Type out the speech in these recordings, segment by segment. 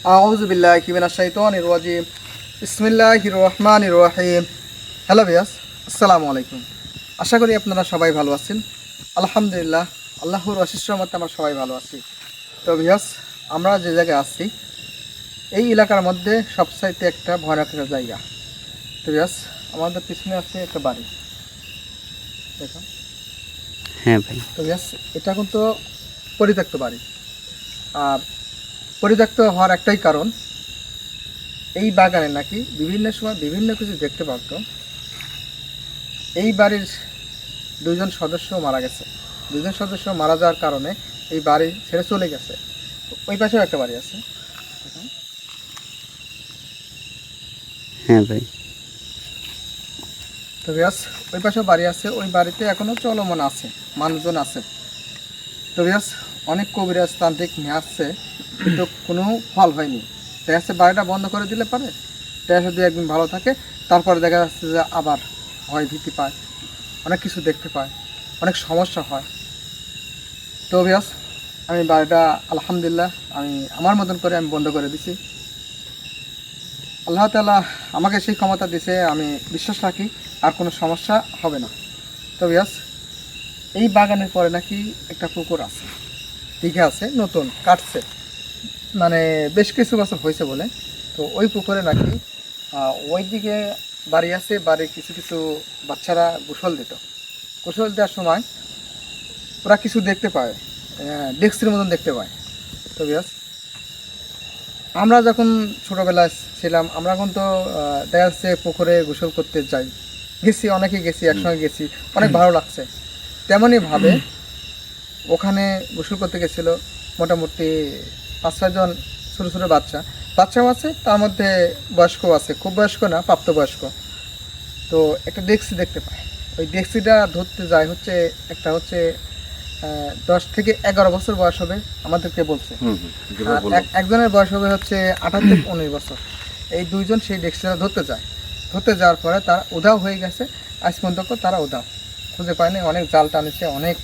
আউযু বিল্লাহি মিনাশ শাইতানির রাজিম। বিসমিল্লাহির রহমানির রহিম। হ্যালো ভিউয়ার্স, আসসালামু আলাইকুম। আশা করি আপনারা সবাই ভালো আছেন। আলহামদুলিল্লাহ, আল্লাহর অশেষ রহমতে আমরা সবাই ভালো আছি। তো ভিউয়ার্স, আমরা যে জায়গায় আছি এই এলাকার মধ্যে সবচাইতে একটা ভয়ানক একটা জায়গা। তো ভিউয়ার্স, আমাদের পিছনে আছে একটা বাড়ি, দেখুন। হ্যাঁ ভাই। তো ভিউয়ার্স, এটা কিন্তু পরিত্যক্ত বাড়ি। আর পরিত্যক্ত হওয়ার একটাই কারণ, এই বাগানে নাকি বিভিন্ন সময় বিভিন্ন কিছু দেখতে পারতো। এই বাড়ির দুজন সদস্য মারা গেছে। দুজন সদস্য মারা যাওয়ার কারণে এই বাড়ি ছেড়ে চলে গেছে। ওই পাশেও একটা বাড়ি আছে। হ্যাঁ ভাই। তো ভিউয়ার্স, ওই পাশেও বাড়ি আছে, ওই বাড়িতে এখনও চলমান আছে, মানুষজন আছে। তো ভিউয়ার্স, অনেক কবিরাজ তান্ত্রিক নিয়ে আসছে, কিন্তু কোনো ফল হয়নি। দেখা যাচ্ছে বাড়িটা বন্ধ করে দিলে পারে, দেখা যাচ্ছে 2-1 দিন ভালো থাকে, তারপরে দেখা যাচ্ছে যে আবার ভয় ভীতি পায়, অনেক কিছু দেখতে পায়, অনেক সমস্যা হয়। তো ভিউয়ার্স, আমি বাড়িটা আলহামদুলিল্লাহ আমি আমার মতন করে আমি বন্ধ করে দিছি। আল্লাহ তাআলা আমাকে সেই ক্ষমতা দিয়েছে, আমি বিশ্বাস রাখি আর কোনো সমস্যা হবে না। তো ভিউয়ার্স, এই বাগানের পরে নাকি একটা পুকুর আছে, দীঘা আছে, নতুন কাটছে, মানে বেশ কিছু বছর হয়েছে বলে। তো ওই পুকুরে নাকি ওই দিকে বাড়ি আছে, বাড়ির কিছু কিছু বাচ্চারা গোসল দিত। গোসল দেওয়ার সময় ওরা কিছু দেখতে পায়, ডেস্কের মতন দেখতে পায়। তো বিয়াস, আমরা যখন ছোটোবেলায় ছিলাম, আমরা এখন তো দেখা যাচ্ছে পুকুরে গোসল করতে যাই, গেছি, অনেকেই গেছি, একসঙ্গে গেছি, অনেক ভালো লাগছে। তেমনইভাবে ওখানে গোসল করতে গেছিলো মোটামুটি 5-6 জন ছোটো ছোটো বাচ্চাও আছে, তার মধ্যে বয়স্কও আছে, খুব বয়স্ক না, প্রাপ্তবয়স্ক। তো একটা ডেক্সি দেখতে পায়, ওই ডেক্সিটা ধরতে যায় হচ্ছে, একটা হচ্ছে 10 থেকে 11 বছর বয়স হবে আমাদেরকে বলছে। একজনের বয়স হবে হচ্ছে 18 থেকে 19 বছর। এই দুইজন সেই ডেক্সিটা ধরতে যায়। ধরতে যাওয়ার পরে তারা উধাও হয়ে গেছে। আজ পর্যন্ত তারা উধাও, খুঁজে পায়নি, অনেক জাল টানেছে, অনেক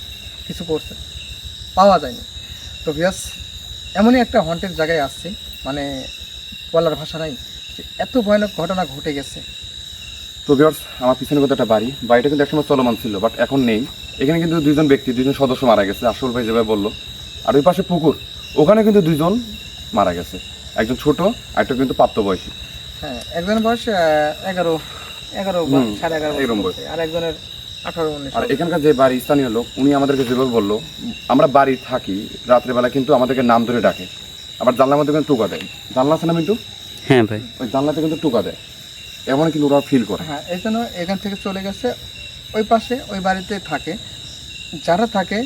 কিছু করছে, পাওয়া যায়নি। তো ভিউয়ার্স, এমনই একটা হন্টেড জায়গায় আসছি, মানে বলার ভাষা নাই, যে এত ভয়ানক ঘটনা ঘটে গেছে। তো ভিউয়ার্স, আমার পিছনে কত একটা বাড়িটা কিন্তু একসময় চলমান ছিল, বাট এখন নেই। এখানে কিন্তু দুজন সদস্য মারা গেছে, আসল ভাই যেভাবে বললো। আর ওই পাশে পুকুর, ওখানে কিন্তু 2জন মারা গেছে, একজন ছোট আর একটা কিন্তু প্রাপ্তবয়সী। হ্যাঁ, একজনের বয়স 11 সাড়ে 11 এরকম বয়স, আর একজনের 18-19। আর এখানকার যে বাড়ি স্থানীয় লোক, উনি আমাদেরকে যেভাবে বললো, আমরা বাড়ি থাকি, রাত্রেবেলা কিন্তু আমাদেরকে নাম ধরে ডাকে, আবার জানলার মধ্যে কিন্তু টোকা দেয়। জানলা আছে না মিন্টু? হ্যাঁ ভাই। ওই জানলাতে কিন্তু টোকা দেয়, এমন কিন্তু ওরা ফিল করে। হ্যাঁ, এই জন্য এখান থেকে চলে গেছে। ওই পাশে ওই বাড়িতে থাকে, যারা থাকে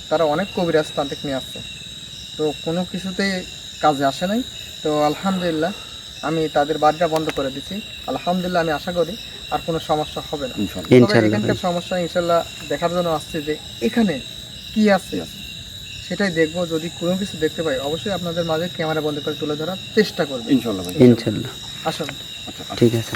তারা অনেক কবিরাজ তান্ত্রিক নিয়ে আসছে, তো কোনো কিছুতেই কাজে আসে নাই। তো আলহামদুলিল্লাহ আমি তাদের বাড়িটা বন্ধ করে দিছি। আলহামদুলিল্লাহ, আমি আশা করি আর কোনো সমস্যা হবে না। তবে এখানকার সমস্যা ইনশাল্লাহ দেখার জন্য আসছে, যে এখানে কি আছে সেটাই দেখবো। যদি কোনো কিছু দেখতে পাই, অবশ্যই আপনাদের মাঝে ক্যামেরা বন্ধ করে তুলে ধরার চেষ্টা করবো ইনশাল্লাহ। ইনশাল্লাহ। আসুন। আচ্ছা, ঠিক আছে।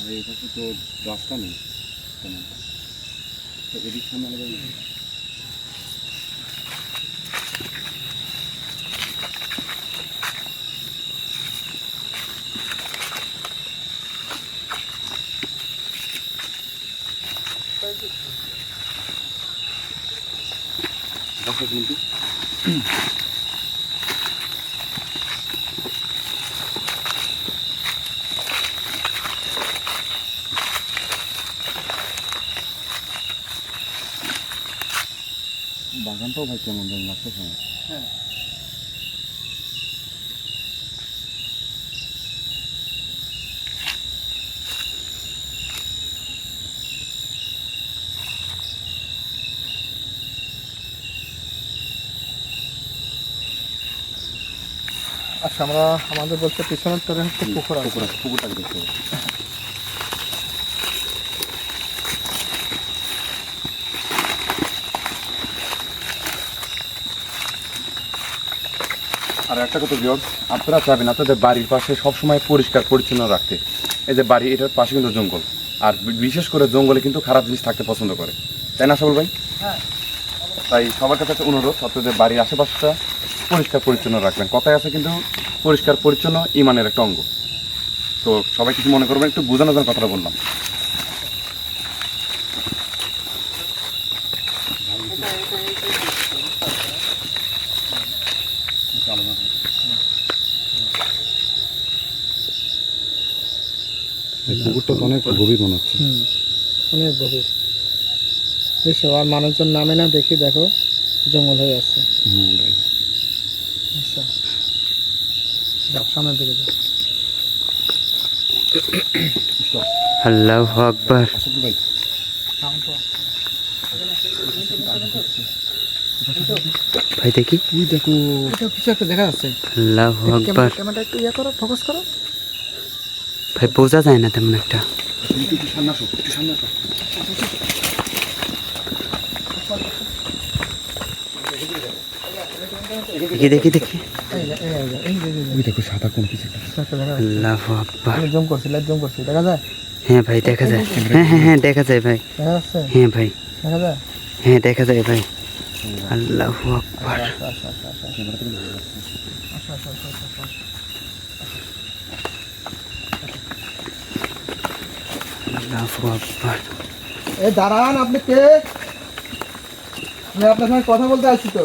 ভাই, এটা তো রাস্তা নেই, এদিক সামনে কিন্তু বাগানটাও ভাই কেমন যেন লাগছে। হ্যাঁ, আচ্ছা, আমরা আমাদের বলতে পিছনের তরে হচ্ছে পুকুরটা দেখতে হবে। আর একটা কথা ভিউয়ার্স, আপনারা চাইবেন আপনাদের বাড়ির পাশে সবসময় পরিষ্কার পরিচ্ছন্ন রাখতে। এই যে বাড়ি, এটার পাশে কিন্তু জঙ্গল, আর বিশেষ করে জঙ্গলে কিন্তু খারাপ জিনিস থাকতে পছন্দ করে, তাই না সবল ভাই? হ্যাঁ। তাই সবার কাছে একটা অনুরোধ, আপনাদের বাড়ির আশেপাশটা পরিষ্কার পরিচ্ছন্ন রাখবেন। কথায় আছে কিন্তু পরিষ্কার পরিচ্ছন্ন ইমানের একটা অঙ্গ। তো সবাই কিছু মনে করবেন, একটু বোঝানোর জন্য কথাটা বললাম। পুকুরটা তো অনেক গভীর মনে হচ্ছে। অনেক গভীর বুঝছো, আর মানুষজন নামে না, দেখি দেখো জঙ্গল হয়ে আছে। ভাই বুঝছো, যাও সামনের দিকে যাও। আল্লাহু আকবার। আসলে ভাই ভাই দেখি, তুই দেখো, এটা কিছু একটা দেখা যাচ্ছে। আল্লাহু আকবার। ক্যামেরাটা একটু ইয়ে করো, ফোকাস করো। ভাই বোঝা যায় না তেমন একটা। একটু সামনে আসো, একটু সামনে আসো। দেখি দেখি দেখি, ওই দেখো সাদা কোন কিছু একটা। আল্লাহু আকবার। আমি জুম করছি, লাইট জুম করছি, দেখা যায়? হ্যাঁ ভাই দেখা যায়, হ্যাঁ হ্যাঁ হ্যাঁ দেখা যায় ভাই, দেখা যাচ্ছে? হ্যাঁ ভাই, দেখা যায়? হ্যাঁ দেখা যায় ভাই। আল্লাহু আকবার। আচ্ছা আচ্ছা আচ্ছা আচ্ছা আচ্ছা আচ্ছা আচ্ছা আচ্ছা আচ্ছা। আল্লাহু আকবার। এ দাঁড়ান, আপনি কে? আমি আপনার সঙ্গে কথা বলতে আসছি তো।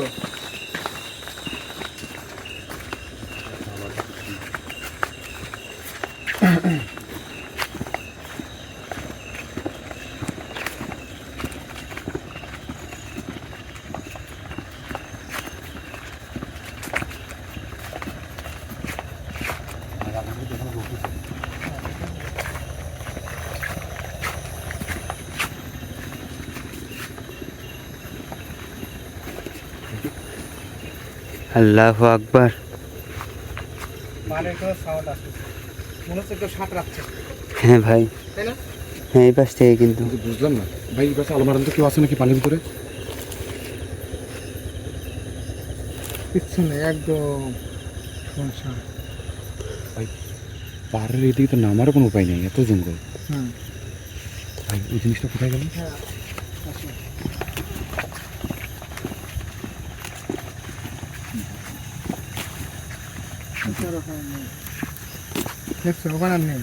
আল্লাহু আকবার। মানে কোনো সাউন্ড আসছে, মনে হচ্ছে কেউ শাক রাখছে, হ্যাঁ ভাই, তাই না? হ্যাঁ এই পাশ থেকে কিন্তু। কিন্তু বুঝলাম না ভাই, এই পাশে আলমারার মধ্যে কেউ আছে নাকি পানির ভিতরে? কিচ্ছু নেই, একদম শুনশান। পাহাড়ের এদিকে তো নামারও কোনো উপায় নেই, এত জঙ্গল। হুম। ভাই ওই জিনিসটা কোথায় গেল? হ্যাঁ, আসো। দেখছো ওখানে আর নেই,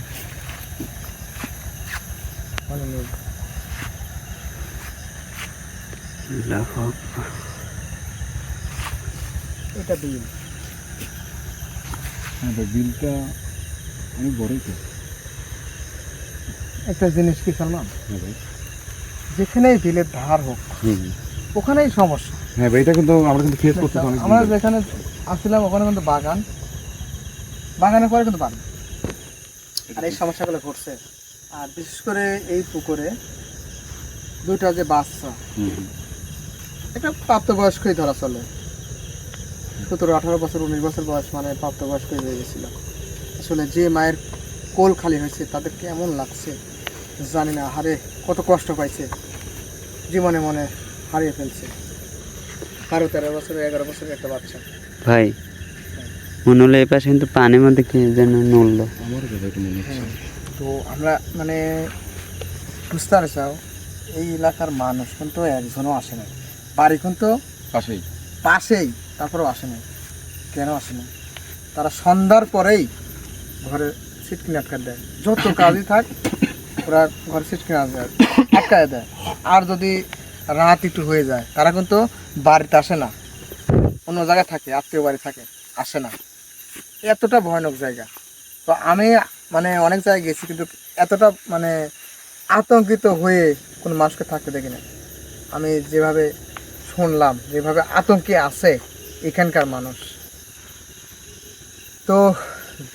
ওখানে নেই। আল্লাহু আকবার। এটা বিল। হ্যাঁ ভাই, বিলটা অনেক বড়ই তো। একটা জিনিস কি সালমান, হ্যাঁ ভাই। যেখানেই বিলের ধার হোক ওখানেই সমস্যা। হ্যাঁ ভাই, এটা কিন্তু আমরা কিন্তু ফেস করতেছি অনেক। আমরা যেখানে আসছিলাম ওখানে কিন্তু বাগান, বাগানের পরে কিন্তু বাগান, আর এই সমস্যাগুলো ঘটছে। আর বিশেষ করে এই পুকুরে দুইটা যে বাচ্চা, একটা প্রাপ্তবয়স্কই ধরা চলে, 17-18 বছর 19 বছর বয়স, মানে প্রাপ্তবয়স্কই হয়ে গেছিল। আসলে যে মায়ের কোল খালি হয়েছে তাদের কেমন লাগছে জানি না, হারে কত কষ্ট পাইছে, জীবনে মনে হারিয়ে ফেলছে। 12-13 বছরের 11 বছরের একটা বাচ্চা। ভাই মনে হলো এই পাশে কিন্তু পানির মধ্যে কি যেন নড়লো। আমারও দাদা একটু মনে হচ্ছে। তো আমরা মানে বুঝতে পারছাও, এই এলাকার মানুষ কিন্তু একজনও আসে না, বাড়ি কিন্তু পাশেই। পাশেই, তারপরেও আসে না। কেন আসে না? তারা সন্ধ্যার পরেই ঘরে সিটকিনি আটকা দেয়, যত কাজই থাক ওরা ঘরে সিটকিনি আটকায় দেয়। আর যদি রাত একটু হয়ে যায় তারা কিন্তু বাড়িতে আসে না, অন্য জায়গায় থাকে, আত্মীয় বাড়ি থাকে, আসে না। এতটা ভয়ানক জায়গা। তো আমি মানে অনেক জায়গায় গেছি কিন্তু এতটা মানে আতঙ্কিত হয়ে কোনো মানুষকে থাকতে দেখি না। আমি যেভাবে শুনলাম, যেভাবে আতঙ্কে আছে এখানকার মানুষ, তো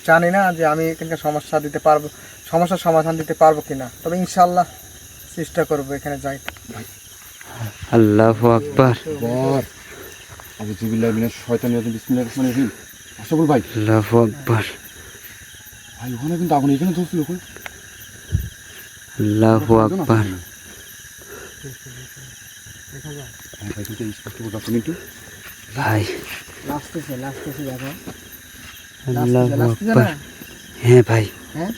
জানি না যে আমি এখানকার সমস্যা দিতে পারবো, সমস্যার সমাধান দিতে পারবো কিনা, তবে ইনশাল্লাহ চেষ্টা করবো এখানে যাই। আল্লাহু আকবার। বর আবু জিবিল্লাহ মিনাশ শয়তানির রাজিম, বিসমিল্লাহির রহমানির রহিম। আশরাফুল ভাই, আল্লাহু আকবার। ভাই ওখানে কিন্তু আগুন এখানে জ্বলছিল ওখানে। আল্লাহু আকবার। দেখা যায় হ্যাঁ ভাই, কিন্তু স্পষ্ট বোঝা যাচ্ছে না একটু। ভাই লাস্টেছে দেখো, আল্লাহু লাস্টেছে আকবার। না? হ্যাঁ ভাই, হ্যাঁ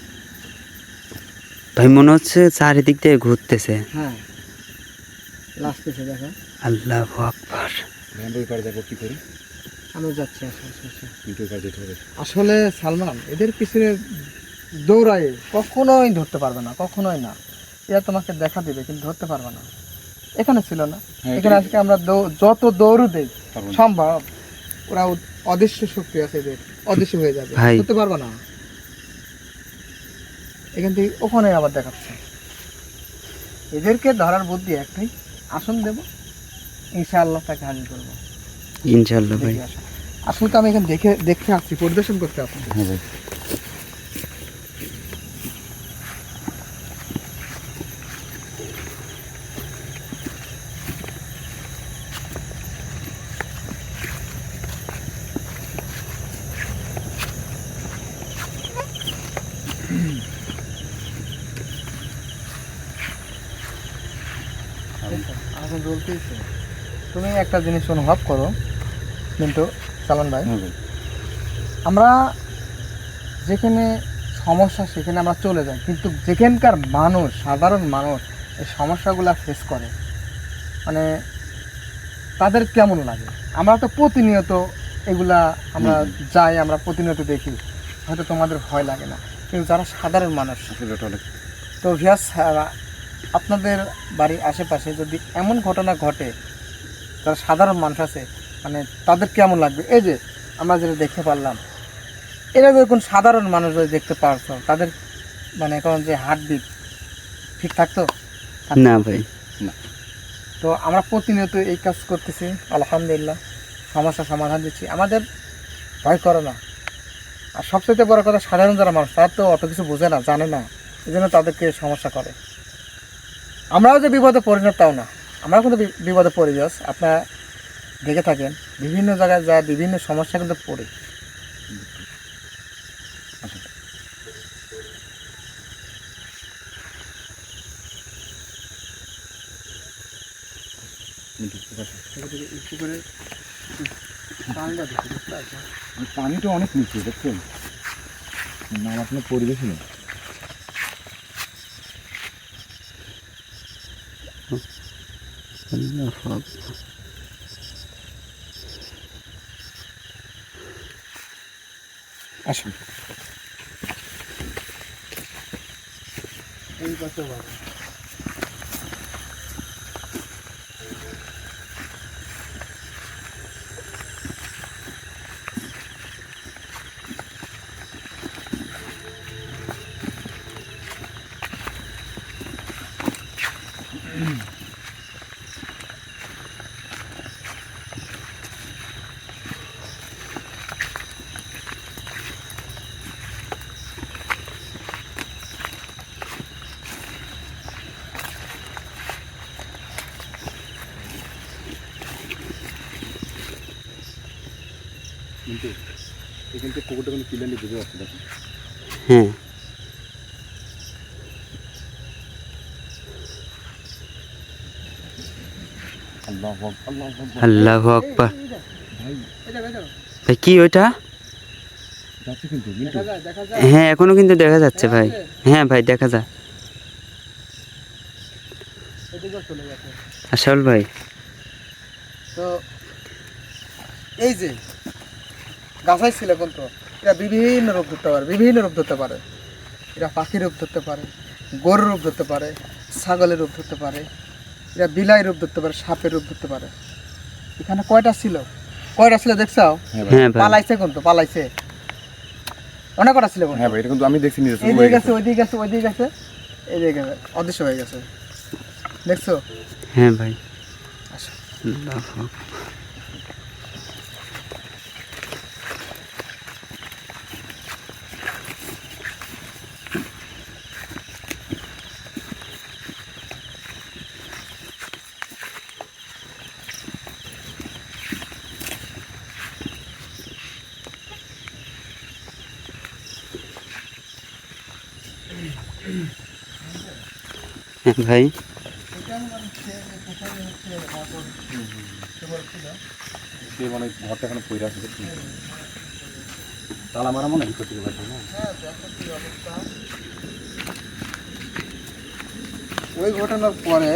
ভাই মনে হচ্ছে চারিদিক থেকে ঘুরতেছে। হ্যাঁ লাস্টেছে দেখো। আল্লাহু আকবার। আমরা ওই পারে যাবো কি করে? আমি যাচ্ছি, আসো। কিন্তু ওই পারে যেতে হবে। আসলে সালমান এদের পিছনে দৌড়ায় কখনোই ধরতে পারবে না, কখনোই না। এরা তোমাকে দেখা দিবে কিন্তু ধরতে পারবে না। এখানে ছিল না, হ্যাঁ, এখানে এটাই। আজকে আমরা যত দৌড় দেই পারবো না। সম্ভব, ওরা অদৃশ্য শক্তি আছে এদের, অদৃশ্য হয়ে যাবে, ভাই। ধরতে পারবে না। এখান থেকে ওখানে আবার দেখাচ্ছে। এদেরকে ধরার বুদ্ধি একটাই, আসন দেব, ইনশাআল্লাহ তাকে হাজির করবো। ইনশাআল্লাহ ভাই। দেখে আসো। আসলে তো আমি এখানে দেখতে আসছি, পরিদর্শন করতে আসছি। হ্যাঁ ভাই। আগুন জ্বলতেইছে। তুমি একটা জিনিস অনুভব করো কিন্তু সালমান ভাই, হ্যাঁ ভাই। আমরা যেখানে সমস্যা সেখানে আমরা চলে যাই, কিন্তু যেখানকার মানুষ, সাধারণ মানুষ এই সমস্যাগুলো ফেস করে, মানে তাদের কেমন লাগে? আমরা তো প্রতিনিয়ত এগুলা আমরা যাই, আমরা প্রতিনিয়ত দেখি, হয়তো তোমাদের ভয় লাগে না, কিন্তু যারা সাধারণ মানুষ, আসলে এটা অনেক তো ভিয়াস আপনাদের বাড়ির আশেপাশে যদি এমন ঘটনা ঘটে, যারা সাধারণ মানুষ আছে, মানে তাদের কেমন লাগবে? এই যে আমরা যেটা দেখতে পারলাম, এরা যখন সাধারণ মানুষ যদি দেখতে পারতো, তাদের মানে এখন যে হার্টবিট ঠিক থাকতো? না ভাই। তো আমরা প্রতিনিয়ত এই কাজ করতেছি, আলহামদুলিল্লাহ সমস্যা সমাধান দিচ্ছি, আমাদের ভয় করে না। আর সবচেয়ে বড় কথা, সাধারণ যারা মানুষ তারা তো অত কিছু বোঝে না, জানে না, এই জন্য তাদেরকে সমস্যা করে। আমরাও যে বিপদে পড়ি না তাও না, আমরাও কিন্তু বিপদে পড়ি। যাস আপনারা দেখে থাকেন, বিভিন্ন জায়গায় যা বিভিন্ন সমস্যা কিন্তু পড়ি। পানিটা অনেক নিচে দেখছেন, নামার কোনো পরিবেশই নেই। আল্লাহু আকবার। আসুন এই পাশে বাবা। কিন্তু এখান থেকে পুকুরটা কোনো ক্লিয়ারলি বুঝে যাচ্ছে দেখুন। হ্যাঁ আল্লাহু আকবার। ভাই কি ওইটা? যাচ্ছে কিন্তু মিন্টু। দেখা যায় হ্যাঁ এখনো কিন্তু দেখা যাচ্ছে ভাই। হ্যাঁ ভাই দেখা যায়। এদিকেও চলে গেছে। আশাউল ভাই, তো এই যে গাছাই ছিল কিন্তু এরা বিভিন্ন রূপ ধরতে পারে, বিভিন্ন রূপ ধরতে পারে। এরা পাখির রূপ ধরতে পারে, গরুর রূপ ধরতে পারে, ছাগলের রূপ ধরতে পারে, এরা বিলাই রূপ ধরতে পারে, সাপের রূপ ধরতে পারে। এখানে কয়টা ছিল দেখছাও? হ্যাঁ ভাই। পালাইছে কিন্তু, পালাইছে অনেক কটা ছিল কিন্তু। হ্যাঁ ভাই, এটা কিন্তু আমি দেখছি নিজে এই দিকে গেছে, ওই দিকে গেছে, ওই দিকে গেছে, এই দিকে গেছে, অদৃশ্য হয়ে গেছে, দেখছো? হ্যাঁ ভাই। আসো। আল্লাহু আকবার। হ্যাঁ ভাই। এটা আমি বলছি যে কোথায় হচ্ছে সে মানে ঘরটা এখানে পড়ে আছে তাহলে আমার মনে হয় করতে পারবে না। হ্যাঁ দেখো কি অবস্থা। ওই ঘটনার পরে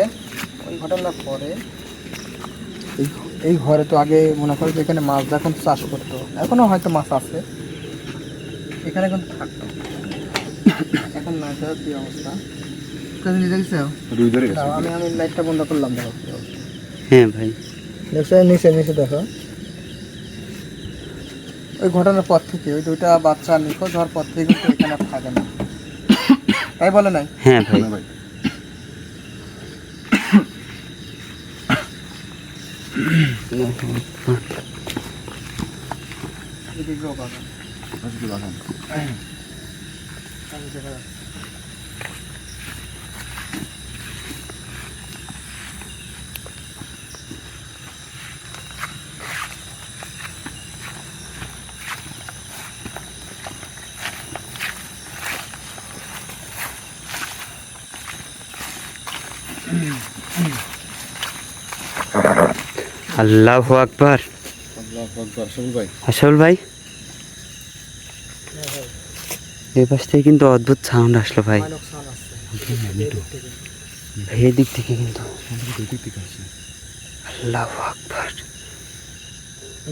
এই ঘরে তো আগে মনে করো যে এখানে মাছ যখন চাষ করতো, এখনো হয়তো মাছ আছে, এখানে কিন্তু থাকতো। এখন না, দেখো কি অবস্থা। নিজে গেছে রুই ধরে গেছে। আমি লাইটটা বন্ধ করলাম, দেখো কি অবস্থা। হ্যাঁ ভাই, দেখছো নিচে দেখো। ওই ঘটনার পর থেকে, ওই দুইটা বাচ্চা নিখোঁজ হওয়ার পর থেকে কিন্তু এখানে আর থাকে না, তাই বলে নাই? হ্যাঁ ভাই। ভাই এদিকেও বাগান। আজকে বাগান। আমি দেখা যাচ্ছে। আল্লাহু আকবার। আল্লাহু আকবার। সবুল ভাই আসল ভাই, এই পাশ থেকে কিন্তু অদ্ভুত সাউন্ড আসলো ভাই। ভয়ানক সাউন্ড আসছে। এই দিক থেকে কিন্তু। দুই দিক থেকে আসছে। আল্লাহু আকবার।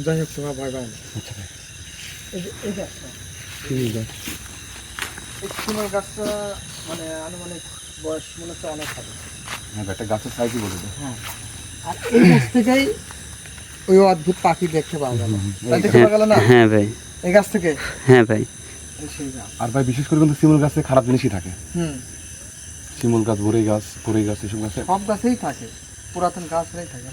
যাই হোক, তোমার ভয় পায় না। আচ্ছা ভাই এই গাছটা, ঠিক আছে। এই শিমুল গাছটা মানে আনুমানিক বয়স মনে হচ্ছে অনেক হবে। হ্যাঁ ভাই, একটা গাছের সাইজই বলে দেয়। হ্যাঁ, আর এই গাছ থেকেই ওই অদ্ভুত পাখি দেখতে পাওয়া গেল। তাই দেখতে পাওয়া গেল না হ্যাঁ ভাই, এই গাছ থেকে? হ্যাঁ ভাই। এই সেই গাছ। আর ভাই বিশেষ করে কিন্তু শিমুল গাছে খারাপ জিনিসই থাকে। হুম, শিমুল গাছ, বরই গাছ এসব গাছে সব গাছেই থাকে, পুরাতন গাছেই থাকে।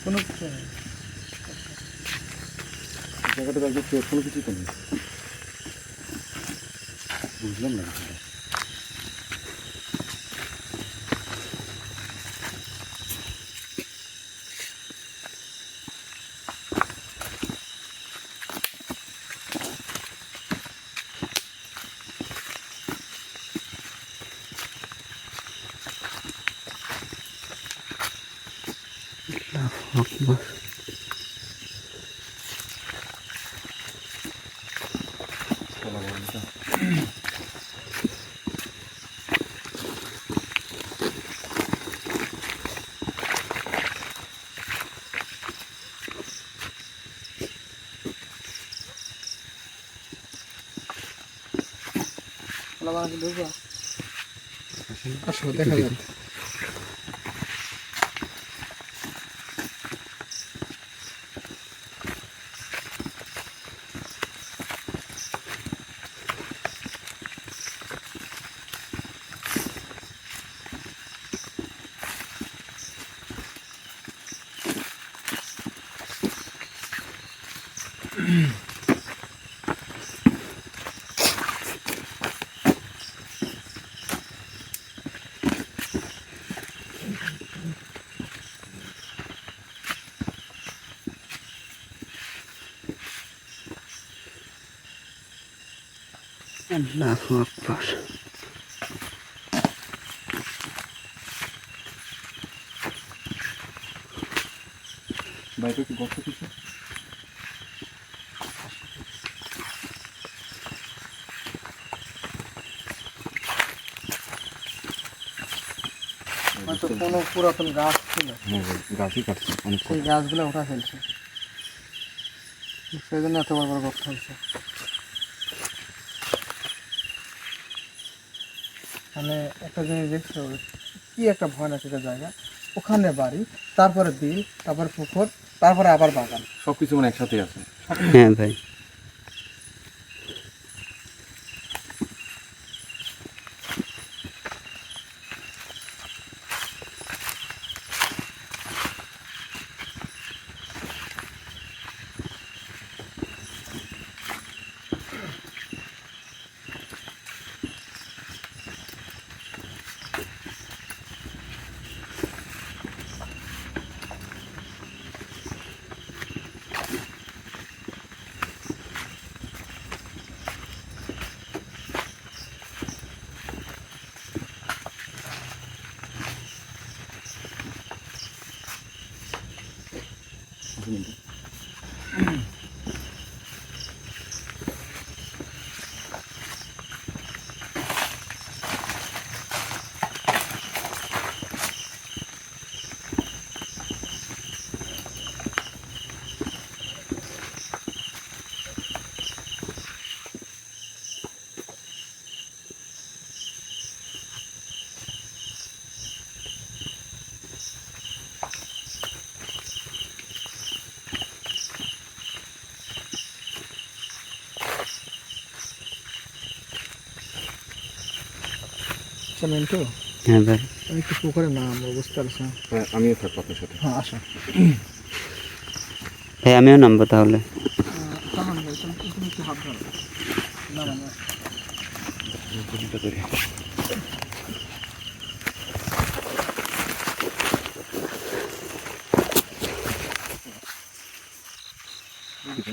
কোনো কিছু নেই। জায়গাটা একদম কেউ কোনো কিছুই তো নেই। বুঝলাম না কিছুটা। আল্লাহু আকবার। চলা বলটা। খোলা বাগানে ঢুকবো? আসো, দেখা যাবে। আল্লাহু আকবার। বাইরে কি গর্ত কিছু? হয়তো কোনো পুরাতন গাছ ছিল, হ্যাঁ ভাই, গাছই কাটছে অনেক। সেই গাছগুলো ওঠা ফেলছে, সেই জন্য এত বড় বড় গর্ত হয়েছে। মানে একটা জিনিস দেখছো, কি একটা ভয়ানক একটা জায়গা। ওখানে বাড়ি, তারপরে বিল, তারপরে পুকুর, তারপরে আবার বাগান। সবকিছু মানে একসাথেই আছে। হ্যাঁ ভাই। মিন্টু, হ্যাঁ ভাই। আমি একটু পুকুরের নাম বুঝতে পারছি না। হ্যাঁ আমিও থাকবো আপনার সাথে। হ্যাঁ আসো। ভাই আমিও নামবো তাহলে। তখন ভাই তুমি একটু হাত ধরো। না না না।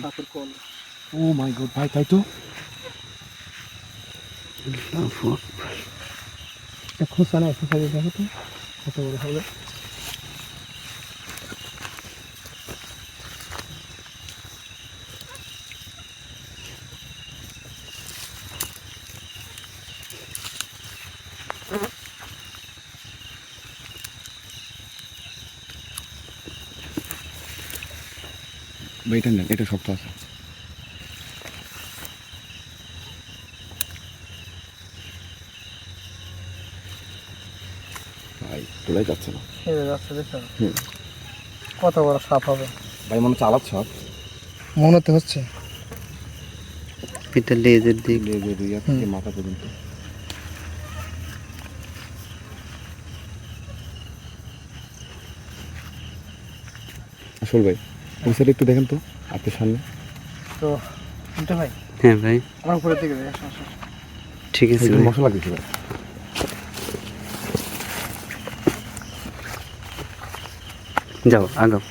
ঠাকুর কল। ও মাই গড ভাই, তাই তো। খোঁচা না, খোঁচা দিয়ে দেখো তো কত বড় হবে। ভাই এটা নেন, এটা শক্ত আছে। ভাই তোলাই যাচ্ছে না। এই যাচ্ছে দেখো কত বড় সাপ হবে। ভাই মনে চালাচ্ছ মনে তো হচ্ছে। এটা লেজের দিক। লেজে দুইয়া থেকে মাথা পর্যন্ত। আসল ভাই ওই সাইডে একটু দেখেন তো আপনার সামনে। তো মিন্টু ভাই, হ্যাঁ ভাই, আমার উপরের দিকে আসো আসো। ঠিক আছে ভাই। মশলা দিতে ভাই। যাও আগাও।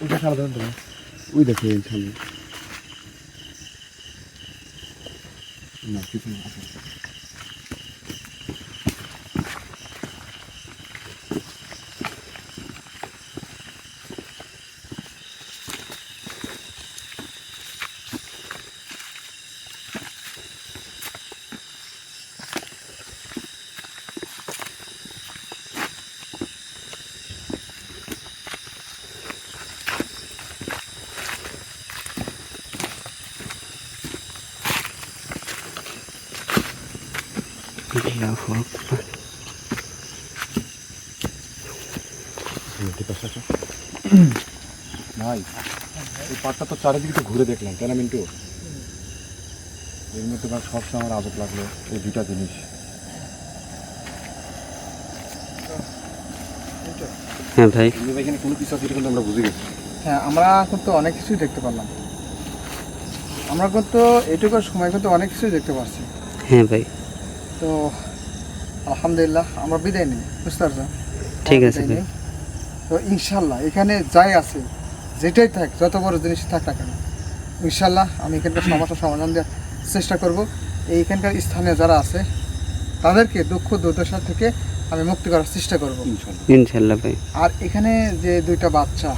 ওইটা সারা ধরেন তো ভাই। ওই দেখো এই সামনে। না কিছু না, আসো। আল্লাহু আকবার। ভাই এই পাটটা তো চারিদিকে তো ঘুরে দেখলাম, তাই না মিন্টু? এর মধ্যে আমার সবসময় আমার আজব লাগলো এই দুইটা জিনিস। হ্যাঁ ভাই। এখানে কোনো কিছু আছে এটা কিন্তু আমরা বুঝে গেছি। হ্যাঁ, আমরা কিন্তু অনেক কিছুই দেখতে পারলাম। আমরা কিন্তু এটুকু সময় কিন্তু অনেক কিছুই দেখতে পারছি। হ্যাঁ ভাই, তো আলহামদুলিল্লাহ আমরা বিদায় নিই, বুঝতে পারছো? ঠিক আমরা আছে বিদায় ভাই। নিই। তো ইনশাল্লাহ এখানে যাই আছে, যেটাই থাক, যত বড় জিনিস থাক না কেন, ইনশাল্লাহ আমি এখানকার সমস্যার সমাধান দেওয়ার চেষ্টা করব। এইখানকার স্থানীয় যারা আছে তাদেরকে দুঃখ দুর্দশা থেকে আমি মুক্তি করার চেষ্টা করব। ইনশাল্লাহ ভাই। আর এখানে যে দুইটা বাচ্চা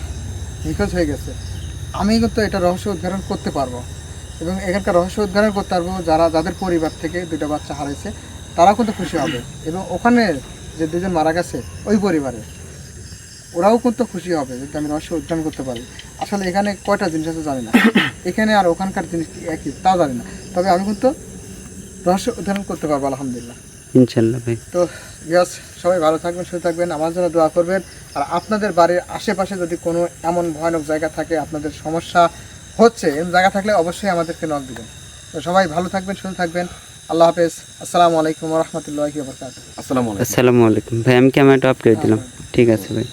নিখোঁজ হয়ে গেছে, আমি কিন্তু এটা রহস্য উদ্ঘাটন করতে পারবো এবং এখানকার রহস্য উদ্ঘাটন করতে পারবো। যাদের পরিবার থেকে দুইটা বাচ্চা হারাইছে তারাও কিন্তু খুশি হবে এবং ওখানে যে দুজন মারা গেছে ওই পরিবারে ওরাও কিন্তু খুশি হবে যদি আমি রহস্য উদ্ঘাটন করতে পারি। আসলে এখানে কয়টা জিনিস আছে জানি না, এখানে আর ওখানকার জিনিস কি একই তাও জানি না, তবে আমি কিন্তু রহস্য উদ্ঘাটন করতে পারবো আলহামদুলিল্লাহ। ইনশাল্লাহ ভাই। তো ইয়াস, সবাই ভালো থাকবেন, সুস্থ থাকবেন, আমার জন্য দোয়া করবেন। আর আপনাদের বাড়ির আশেপাশে যদি কোনো এমন ভয়ানক জায়গা থাকে, আপনাদের সমস্যা হচ্ছে এমন জায়গা থাকলে অবশ্যই আমাদেরকে নক দিবেন। তো সবাই ভালো থাকবেন, সুস্থ থাকবেন। আল্লাহ হাফেজ। আসসালামু আলাইকুম ওয়া রাহমাতুল্লাহি ওয়া বারাকাতুহু। আসসালামু আলাইকুম। আসসালামু আলাইকুম ভাই। আমি ক্যামেরাটা অফ করে দিলাম। ঠিক আছে ভাই।